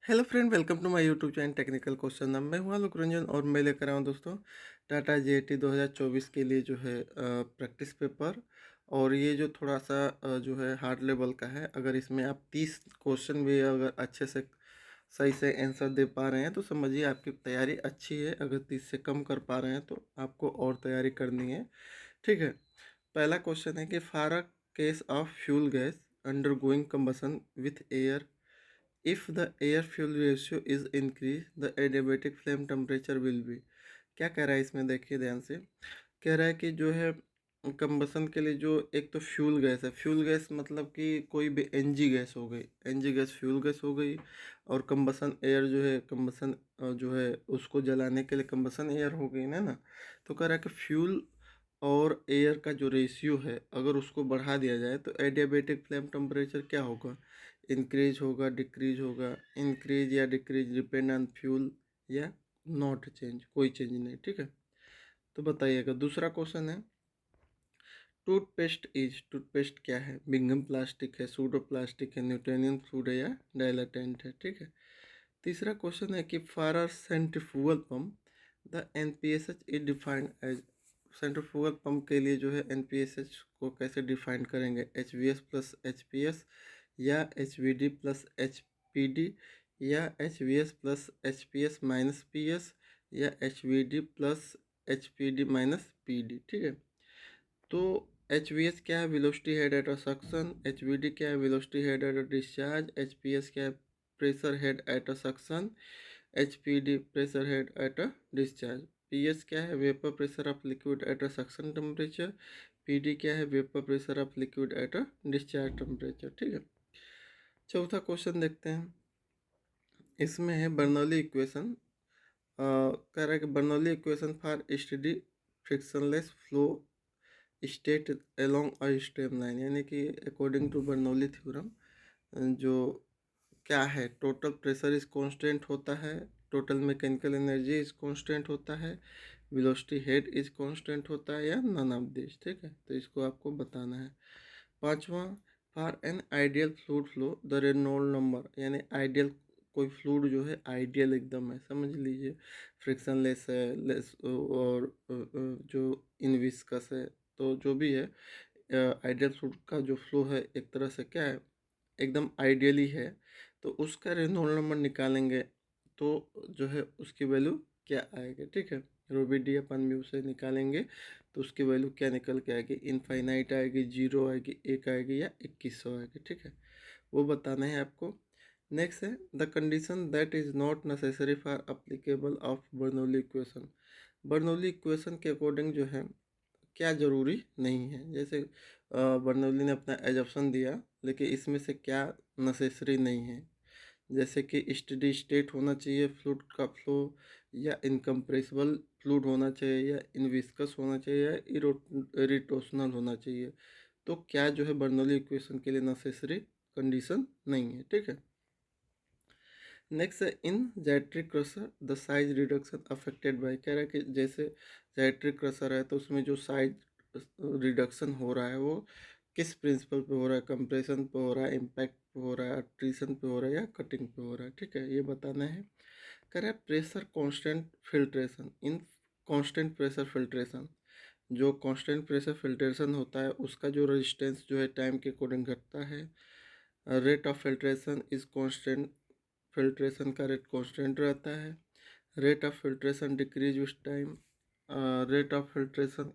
Hello friend, welcome to my YouTube channel technical question. मैं हूं आलोक रंजन और मैं लेकर आया हूं दोस्तों टाटा जेईटी 2024 के लिए जो है प्रैक्टिस पेपर। और ये जो थोड़ा सा जो है हार्ड लेवल का है। अगर इसमें आप 30 क्वेश्चन भी अगर अच्छे से सही से आंसर दे पा रहे हैं तो समझिए आपकी तैयारी अच्छी है। अगर 30 से कम कर पा रहे हैं तो आपको और तैयारी करनी है। ठीक है। पहला क्वेश्चन है कि for a case of fuel gas undergoing combustion with air, if the air fuel ratio is increased the adiabatic flame temperature will be। क्या कह रहा है इसमें, देखिए ध्यान से। कह रहा है कि जो है कंबसन के लिए जो एक तो फ्यूल गैस है। फ्यूल गैस मतलब कि कोई भी एनजी गैस हो गई, एनजी गैस फ्यूल गैस हो गई। और कंबसन एयर जो है कंबसन जो है उसको जलाने के लिए कंबसन एयर हो गई ना। तो कह रहा है कि फ्यूल और एयर का जो रेशियो है अगर उसको बढ़ा दिया जाए तो एडियाबेटिक फ्लेम टेम्परेचर क्या होगा, इंक्रीज होगा, डिक्रीज होगा। इंक्रीज या डिक्रीज डिपेंड ऑन फ्यूल या नॉट चेंज, कोई चेंज नहीं। ठीक है। तो बताइएगा। दूसरा क्वेश्चन है टूथपेस्ट क्या है, बिंगम प्लास्टिक है, सूडो प्लास्टिक है, न्यूटोनियन फ्लूइड है या डाइलाटेंट है। ठीक है। तीसरा क्वेश्चन है कि for a centrifugal pump the NPSH is defined as. Centrifugal pump के लिए जो है एनपीएसएच को कैसे डिफाइन करेंगे, एचवीएस प्लस एचपीएस या एचवीडी प्लस एचपीडी या HVS plus HPS minus PS या HVD plus HPD minus PD. ठीक है। तो एच वी एस क्या है, velocity head at a suction. H V D क्या है, velocity head at a discharge. H P S क्या है, pressure head at a suction. H P D pressure head at a discharge. P S क्या है, vapour pressure of liquid at a suction temperature. P D क्या है, vapour pressure of liquid at a discharge temperature. ठीक है। चौथा question देखते हैं। इसमें है बर्नौली इक्वेशन। कह रहा है कि Bernoulli equation for study frictionless flow state along a stream line, यानी कि अकॉर्डिंग टू बर्नौली थ्योरम जो क्या है, टोटल प्रेशर इज कांस्टेंट होता है, total mechanical energy is constant होता है, वेलोसिटी हेड इज कांस्टेंट होता है या नन ऑफ दिस। ठीक है। तो इसको आपको बताना है। पांचवा, for an ideal fluid flow the Reynold number, यानी आइडियल कोई फ्लूइड जो है आइडियल एकदम है, समझ लीजिए फ्रिक्शनलेस है, लेस और जो इनविस्कस है। तो जो भी है आइडियल फ्लूइड का जो फ्लो है एक तरह से क्या है, एकदम आइडियली है। तो उसका रेनॉल्ड नंबर निकालेंगे तो जो है उसकी वैल्यू क्या आएगी। ठीक है। रोबी डी अपन म्यू से निकालेंगे तो उसकी वैल्यू क्या निकल के आएगी, इनफाइनाइट आएगी, जीरो आएगी, एक आएगी या 2100 आएगी। ठीक है। वो बताना है आपको। नेक्स्ट है the condition that is not necessary for applicable of Bernoulli equation. Bernoulli equation के अकॉर्डिंग जो है क्या ज़रूरी नहीं है। जैसे बर्नौली ने अपना एजप्शन दिया लेकिन इसमें से क्या नेसेसरी नहीं है। जैसे कि स्टेडी स्टेट होना चाहिए फ्लूइड का फ्लो, या इनकम्प्रेसिबल फ्लूइड होना चाहिए, या इनविस्कस होना चाहिए, या इरिटोशनल होना चाहिए। तो क्या जो है बर्नौली इक्वेशन के लिए नेसेसरी कंडीशन नहीं है। ठीक है। नेक्स्ट है in gyratory crusher the size reduction affected by. कह रहा है कि जैसे जाइट्रिक क्रशर है तो उसमें जो साइज रिडक्शन हो रहा है वो किस प्रिंसिपल पे हो रहा है, कंप्रेशन पे हो रहा है, इम्पैक्ट पे हो रहा है, अट्रीशन पे हो रहा है या कटिंग पे हो रहा है। ठीक है। ये बताना है। कह रहा है प्रेशर कांस्टेंट फिल्ट्रेशन इन कांस्टेंट प्रेशर फिल्ट्रेशन। जो कांस्टेंट प्रेशर फिल्ट्रेशन होता है उसका जो रेजिस्टेंस जो है टाइम के अकॉर्डिंग घटता है। Rate of filtration is constant, filtration का रेट कांस्टेंट रहता है। Rate of filtration decrease with time, rate of filtration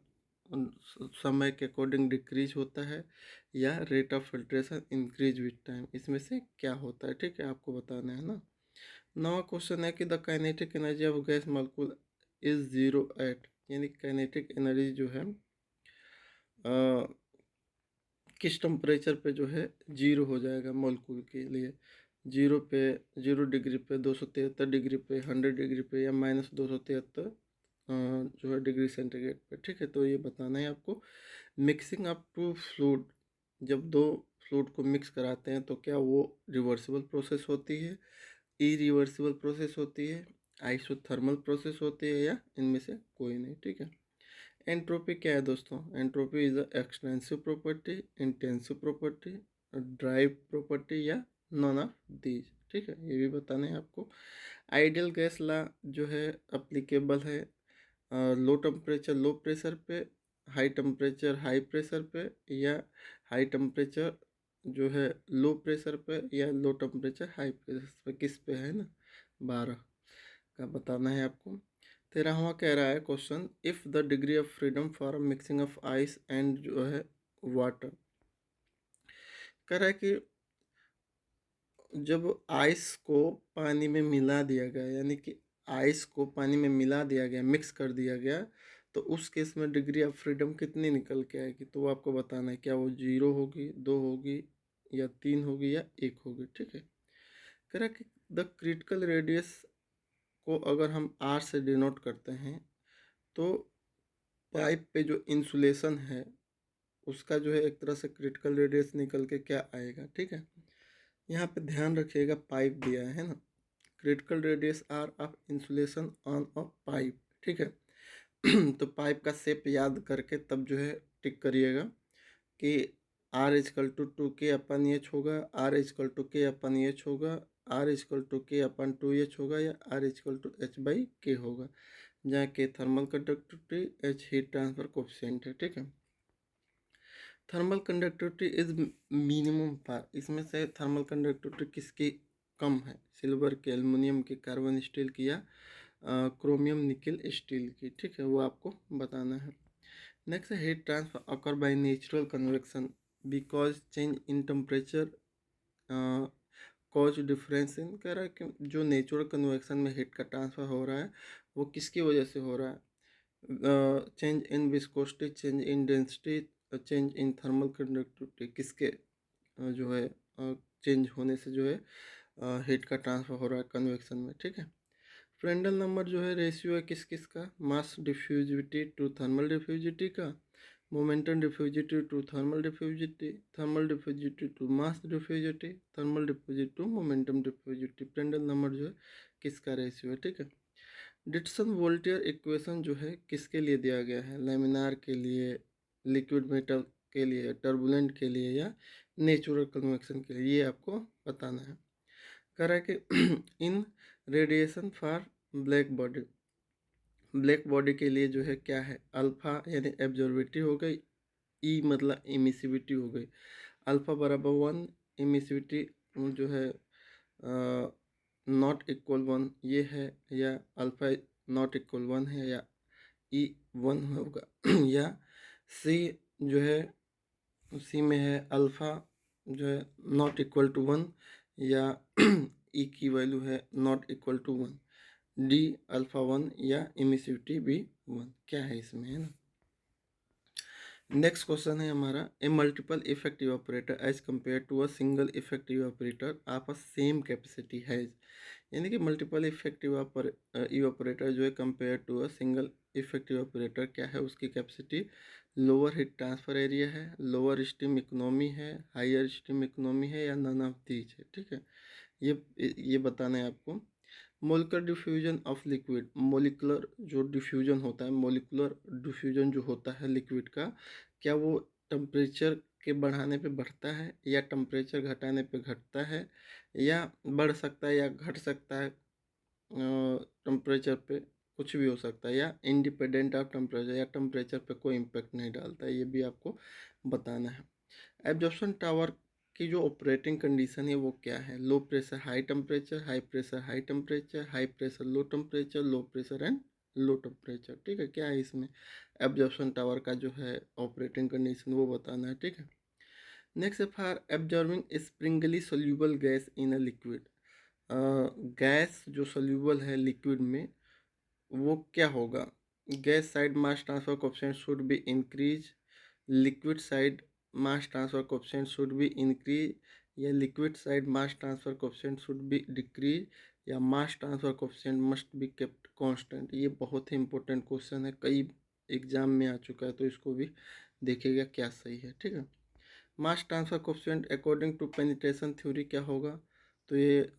समय के अकॉर्डिंग डिक्रीज होता है, या rate of filtration increase with time. इसमें से क्या होता है। ठीक है। आपको बताना है ना। नवा क्वेश्चन है कि the kinetic energy of gas molecule is zero at, यानी काइनेटिक एनर्जी जो है किस टेम्परेचर पे जो है जीरो हो जाएगा मॉलिक्यूल के लिए। जीरो पे, 0 डिग्री पे, 273 डिग्री पे, 100 डिग्री पे, या -273 जो है डिग्री सेंटीग्रेड पे। ठीक है। तो ये बताना है आपको। मिक्सिंग अप टू फ्लूइड, जब दो फ्लूइड को मिक्स कराते हैं तो क्या वो रिवर्सिबल प्रोसेस होती है, इरिवर्सिबल प्रोसेस होती है, आइसोथर्मल प्रोसेस होती है, या इनमें से कोई नहीं। ठीक है। एंट्रोपी क्या है दोस्तों, entropy is a extensive property, intensive property, drive property, या नॉन ऑफ दीज। ठीक है, ये भी बताना है आपको। आइडियल गैस लॉ जो है अप्लीकेबल है लो टेम्परेचर लो प्रेशर पे, हाई टेम्परेचर हाई प्रेशर पे, या हाई टेम्परेचर जो है लो प्रेशर पे, या लो टेम्परेचर हाई प्रेशर पे, किस पे है ना, 12 का बताना है आपको। 13वां कह रहा है question, if the degree of freedom for mixing of ice and जो है वाटर, कह रहा है कि जब आइस को पानी में मिला दिया गया, यानी कि आइस को पानी में मिला दिया गया, मिक्स कर दिया गया, तो उस केस में डिग्री ऑफ फ्रीडम कितनी निकल के आएगी, तो वो आपको बताना है। क्या वो 0 होगी, 2 होगी, या 3 होगी, या 1 होगी, ठीक है। कह रहा है कि द क्रिटिकल रेडियस को अगर हम आर से डिनोट करते हैं, तो पाइप पे जो इंसुलेशन है उसका जो है एक तरह से क्रिटिकल रेडियस निकल के क्या आएगा, ठीक है। यहाँ पे ध्यान रखिएगा, पाइप दिया है ना, critical radius R of insulation on a pipe, ठीक है। तो पाइप का शेप याद करके तब जो है टिक करिएगा कि आर इजकल टू 2K/H होगा, आर इजकल टू K/H होगा, आर इजकल टू K/2H होगा, या आर इजकल टू H/K होगा, जहाँ के thermal conductivity, H heat transfer coefficient है, ठीक है। Thermal conductivity is minimum for, इसमें से थर्मल कंडक्टिविटी किसकी कम है, सिल्वर की, एल्युमिनियम की, कार्बन स्टील की, या क्रोमियम निकल स्टील की, ठीक है, वो आपको बताना है। नेक्स्ट है heat transfer occur by natural convection because change in temperature cause difference in, कह रहा है कि जो नेचुरल कन्वेक्शन में हीट का ट्रांसफर हो रहा है वो किसकी वजह से हो रहा है, change in viscosity, change in density, change in thermal conductivity, किसके जो है चेंज होने से जो है हीट का ट्रांसफर हो रहा है कन्वेक्शन में, ठीक है। फ्रेंडल नंबर जो है रेशियो है किस किस का, mass diffusivity to thermal diffusivity का, momentum diffusivity to thermal diffusivity, thermal diffusivity to mass diffusivity, thermal diffusivity to momentum diffusivity. Prandtl number जो है किसका रेशियो है, ठीक है। डिटसन वोल्टियर इक्वेशन जो है किसके लिए दिया गया है, लैमिनार के लिए, लिक्विड मेटल के लिए, टर्बुलेंट के लिए, या नेचुरल कन्वेक्शन के लिए, ये आपको बताना है। कह रहा है कि इन रेडिएशन फॉर ब्लैक बॉडी के लिए जो है क्या है, अल्फा यानी एब्जॉर्बिविटी हो गई, ई मतलब इमिसिविटी हो गई। अल्फा बराबर 1, इमिसिविटी जो है नॉट इक्वल 1 ये है, या अल्फा नॉट इक्वल 1 है, या ई 1 होगा या सी जो है, सी में है अल्फा जो है नॉट इक्वल टू 1, या ई की वैल्यू है not equal to 1, D alpha 1, या इमिसिविटी भी 1, क्या है इसमें, है ना। नेक्स्ट क्वेश्चन है हमारा, a multiple effective operator as compare to a single effective operator of a same capacity has, यानी कि मल्टीपल इफेक्टिव ऑपरेटर जो है compare to a single effective operator क्या है, उसकी capacity lower heat transfer area है, लोअर स्टीम इकोनॉमी है, higher steam economy है, या नन ऑफ दीज है, ठीक है। ये बताना है आपको। Molecular diffusion of liquid, molecular जो डिफ्यूजन होता है, मोलिकुलर डिफ्यूजन जो होता है लिक्विड का, क्या वो टेम्परेचर के बढ़ाने पे बढ़ता है, या टेम्परेचर घटाने पे घटता है, या बढ़ सकता है या घट सकता है टेम्परेचर पे, कुछ भी हो सकता है, या इंडिपेंडेंट ऑफ टेम्परेचर, या टेम्परेचर पे कोई इम्पेक्ट नहीं डालता है, ये भी आपको बताना है। एब्जॉर्प्शन टावर की जो ऑपरेटिंग कंडीशन है वो क्या है, low pressure high temperature, high pressure high temperature, high pressure low temperature, low pressure and low temperature, ठीक है। क्या है इसमें एब्जॉर्प्शन टावर का जो है ऑपरेटिंग कंडीशन वो बताना है, ठीक है। नेक्स्ट है for absorbing sparingly soluble gas in a liquid, gas जो सोल्यूबल है लिक्विड में वो क्या होगा, gas side mass transfer coefficient should be increase, liquid side mass transfer coefficient should be increase, या liquid side mass transfer coefficient should be decrease, या mass transfer coefficient must be kept constant. ये बहुत ही important question है, कई exam में आ चुका है, तो इसको भी देखिएगा क्या सही है, ठीक है। Mass transfer coefficient according to penetration theory क्या होगा, तो ये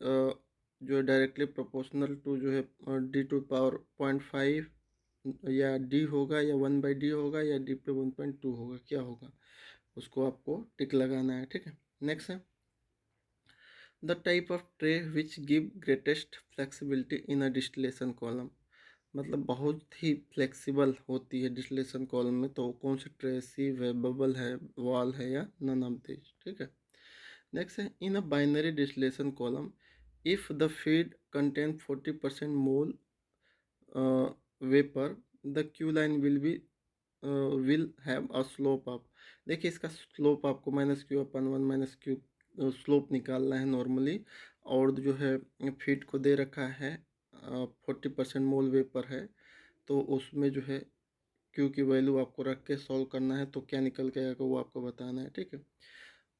जो डायरेक्टली प्रोपोर्शनल टू जो है D⁵ या डी होगा, या 1/d होगा, या डी पे 1.2 होगा, क्या होगा उसको आपको टिक लगाना है, ठीक है। नेक्स्ट है the type of tray which give greatest flexibility in a distillation column, मतलब बहुत ही फ्लेक्सिबल होती है डिस्टिलेशन कॉलम में, तो कौन सी ट्रे, सीव है, बबल है, वॉल है, या नन ऑफ दिस, ठीक है। नेक्स्ट है in a binary distillation column if the feed contain 40% mole vapour the q line will have a slope up. देखिए इसका स्लोप आपको -q/1 -q स्लोप निकालना है नॉर्मली, और जो है फीड को दे रखा है 40% मोल वेपर है, तो उसमें जो है क्यू की वैल्यू आपको रख के सॉल्व करना है, तो क्या निकल के आएगा वो आपको बताना है, ठीक है।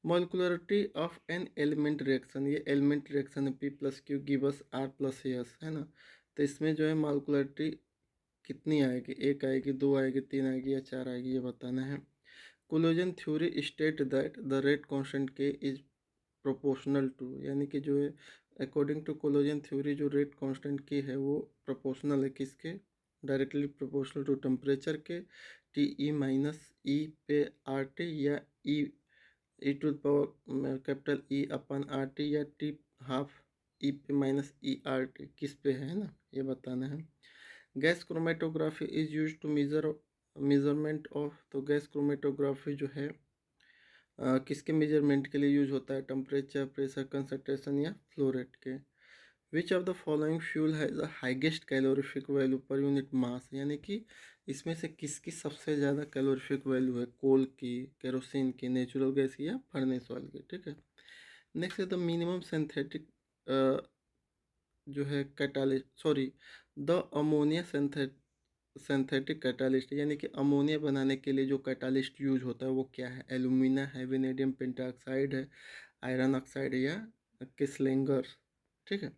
मॉलिक्युलरिटी ऑफ एन एलिमेंट रिएक्शन, ये एलिमेंट रिएक्शन है, P+Q गिव अस R+S, है ना। तो इसमें जो है मॉलिक्युलरिटी कितनी आएगी, एक आएगी, दो आएगी, तीन आएगी, या चार आएगी, ये बताना है। Collision theory state that the rate constant K is proportional to, यानी कि जो है अकॉर्डिंग टू कोलोजन थ्योरी जो रेट कांस्टेंट की है वो प्रोपोर्शनल है किसके, डायरेक्टली प्रोपोर्शनल टू टेम्परेचर के, Te - E पे RT, या E to the power capital E/RT, या T½ E पे -ERT किस पे है ना, ये बताना है। Gas chromatography is use to measurement of, तो गैस क्रोमेटोग्राफी जो है किसके मेजरमेंट के लिए यूज होता है, टेम्परेचर, प्रेशर, कंसंट्रेशन, या फ्लो रेट के। Which of the following fuel has the highest calorific value per unit mass, यानी कि इसमें से किसकी सबसे ज़्यादा कैलोरीफिक वैल्यू है, कोल की, केरोसिन की, नेचुरल गैस की, या फर्नेस ऑयल की, ठीक है। नेक्स्ट है द मिनिमम सिंथेटिक जो है catalyst, sorry, the ammonia synthetic catalyst, यानी कि अमोनिया बनाने के लिए जो कैटालिस्ट यूज होता है वो क्या है, एल्यूमिना है, वेनेडियम पेंटाऑक्साइड है, आयरन ऑक्साइड है, या किसलिंगर, ठीक है।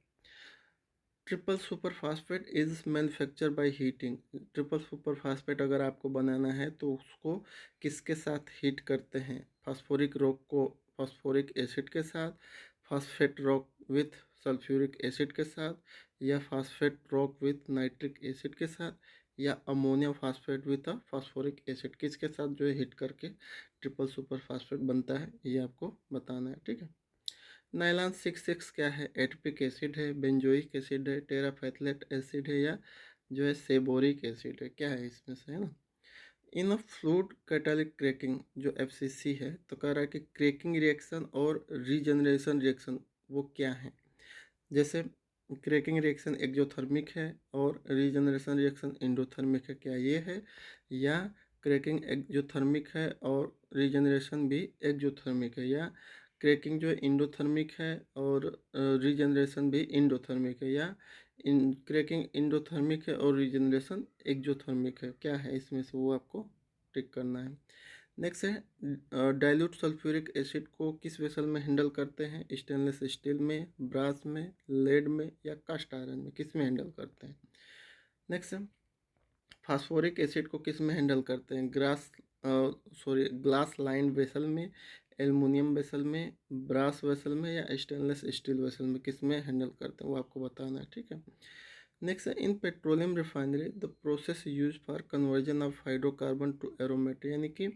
Triple super phosphate is manufacture by heating, triple super phosphate अगर आपको बनाना है तो उसको किसके साथ हीट करते हैं, फास्फोरिक रॉक को फास्फोरिक एसिड के साथ, phosphate rock with sulphuric acid के साथ, या phosphate rock with nitric acid के साथ, या ammonium phosphate with a phosphoric acid, किसके साथ जो है हीट करके ट्रिपल सुपर फास्फेट बनता है, ये आपको बताना है, ठीक है। नाइलॉन 6,6 क्या है, एटपिक एसिड है, बेंजोइक एसिड है, टेराफेथलेट एसिड है, या जो है सेबोरिक एसिड है, क्या है इसमें से, है ना। इन अ फ्लूइड कैटालिक क्रैकिंग जो FCC है, तो कह रहा है कि क्रैकिंग रिएक्शन और रीजनरेशन रिएक्शन वो क्या है, जैसे क्रैकिंग रिएक्शन एक्जोथर्मिक है और रीजनरेशन रिएक्शन एंडोथर्मिक है, क्या ये है, या क्रैकिंग एक्जोथर्मिक है और रीजनरेशन भी एक्जोथर्मिक है, या क्रैकिंग जो है इंडोथर्मिक है और रीजनरेशन भी इंडोथर्मिक है, या इन क्रैकिंग इंडोथर्मिक है और रीजनरेशन एक्जोथर्मिक है, क्या है इसमें से वो आपको टिक करना है। नेक्स्ट है डाइल्यूट सल्फ्यूरिक एसिड को किस वेसल में हैंडल करते हैं, स्टेनलेस स्टील में, ब्रास में, लेड में, या कास्ट आयरन में, किस में हैंडल करते हैं। नेक्स्ट है फास्फोरिक एसिड को किस में हैंडल करते हैं, ग्लास लाइन वेसल में, एल्युमिनियम वेसल में, ब्रास वेसल में, या स्टेनलेस स्टील वेसल में, किस में हैंडल करते हैं वो आपको बताना है, ठीक है। नेक्स्ट है in petroleum refinery the process use for conversion of hydrocarbon to aromatic, यानी कि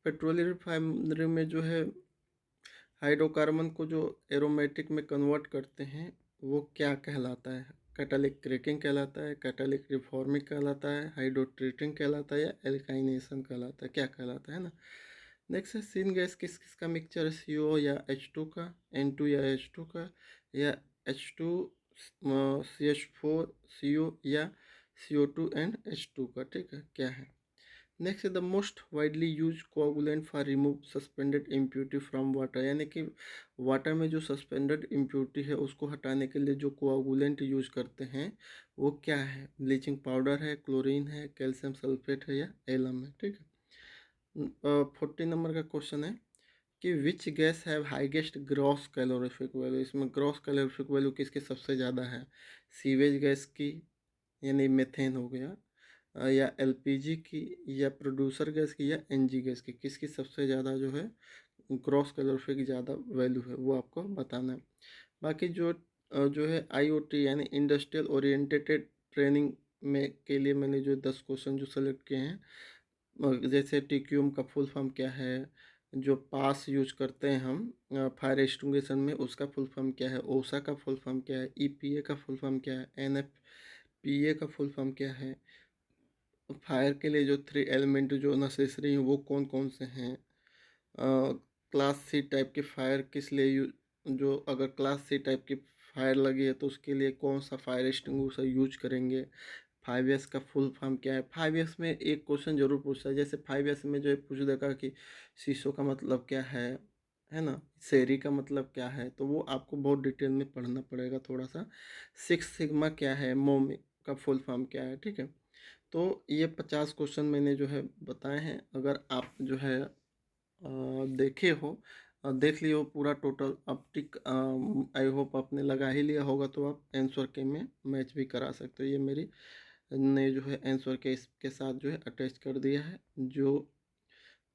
पेट्रोलियम रिफाइनरी में जो है हाइड्रोकार्बन को जो एरोमेटिक में कन्वर्ट करते हैं वो क्या कहलाता है, कैटालिक क्रैकिंग कहलाता है, कैटालिक रिफॉर्मिंग कहलाता है, हाइड्रोट्रीटिंग कहलाता है, या एल्काइनेशन कहलाता है, क्या कहलाता है ना। नेक्स्ट है सीन गैस किस किस का मिक्सचर है, CO या H2 का, N2 या H2 का, या H2 CH4 CO, या CO2 एंड H2 का, ठीक है, क्या है। Next the most widely use coagulant for remove suspended impurity from water, यानी कि वाटर में जो सस्पेंडेड इम्प्यूरिटी है उसको हटाने के लिए जो कोआगुलेंट यूज करते हैं वो क्या है, ब्लीचिंग पाउडर है, क्लोरीन है, कैल्शियम सल्फेट है, या एलम है, ठीक है। 40 नंबर का क्वेश्चन है कि which guys have highest gross calorific value, इसमें ग्रॉस कैलोरीफिक वैल्यू किसकी सबसे ज़्यादा है, सीवेज गैस की, यानी मेथेन हो गया, या LPG की, या प्रोड्यूसर गैस की, या NG गैस की, किसकी सबसे ज़्यादा जो है ग्रॉस कैलोरीफिक ज़्यादा वैल्यू है वो आपको बताना है। बाकी जो है IoT यानी इंडस्ट्रियल ओरिएंटेड ट्रेनिंग में के लिए मैंने जो 10 क्वेश्चन जो सेलेक्ट किए हैं, जैसे TQM का फुल फॉर्म क्या है, जो पास यूज करते हैं हम फायर एक्सटिंग्विशन में, उसका फुल फॉर्म क्या है, ओसा का फुल फॉर्म क्या है, ईपीए का फुल फॉर्म क्या है, एनएफपीए का फुल फॉर्म क्या है, फायर के लिए जो 3 एलिमेंट जो नेसेसरी हैं वो कौन कौन से हैं, क्लास सी टाइप की फायर किस लिए जो अगर क्लास सी टाइप की फायर लगी है तो उसके लिए कौन सा फायर एक्सटिंग्विशर यूज करेंगे, 5S का फुल फॉर्म क्या है। 5S में एक क्वेश्चन जरूर पूछता है, जैसे 5S में जो है पूछ देगा कि शीशो का मतलब क्या है ना, शेरी का मतलब क्या है, तो वो आपको बहुत डिटेल में पढ़ना पड़ेगा थोड़ा सा। 6 सिग्मा क्या है, मोम का फुल फॉर्म क्या है, ठीक है। तो ये 50 क्वेश्चन मैंने जो है बताए हैं। अगर आप जो है देखे हो, देख लियो पूरा टोटल, अब टिक आई होप आपने लगा ही लिया होगा, तो आप आंसर के में मैच भी करा सकते हो। ये मेरी ने जो है आंसर के इसके साथ जो है अटैच कर दिया है, जो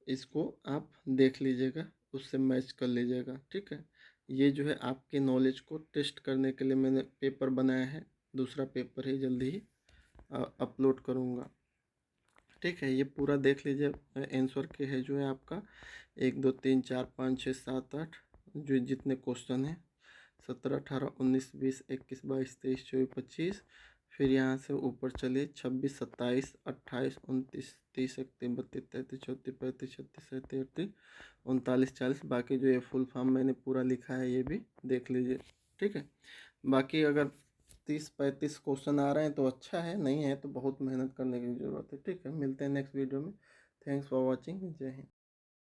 इसको आप देख लीजिएगा, उससे मैच कर लीजिएगा, ठीक है। ये जो है आपके नॉलेज को टेस्ट करने के लिए मैंने पेपर बनाया है, दूसरा पेपर ही जल्दी ही अपलोड करूँगा, ठीक है। ये पूरा देख लीजिए, आंसर के है जो है आपका 1 2 3 4 5 6 7 8, जो जितने क्वेश्चन हैं, 17 18 19 20 21 22 23 24 25, फिर यहाँ से ऊपर चलिए 26 27 28 29 30 31 32 33 34 35 36 37 38 39 40, बाकी जो ये फुल फॉर्म मैंने पूरा लिखा है ये भी देख लीजिए, ठीक है। बाकी अगर 30 35 क्वेश्चन आ रहे हैं तो अच्छा है, नहीं है तो बहुत मेहनत करने की ज़रूरत है, ठीक है। मिलते हैं नेक्स्ट वीडियो में। Thanks for watching. जय हिंद।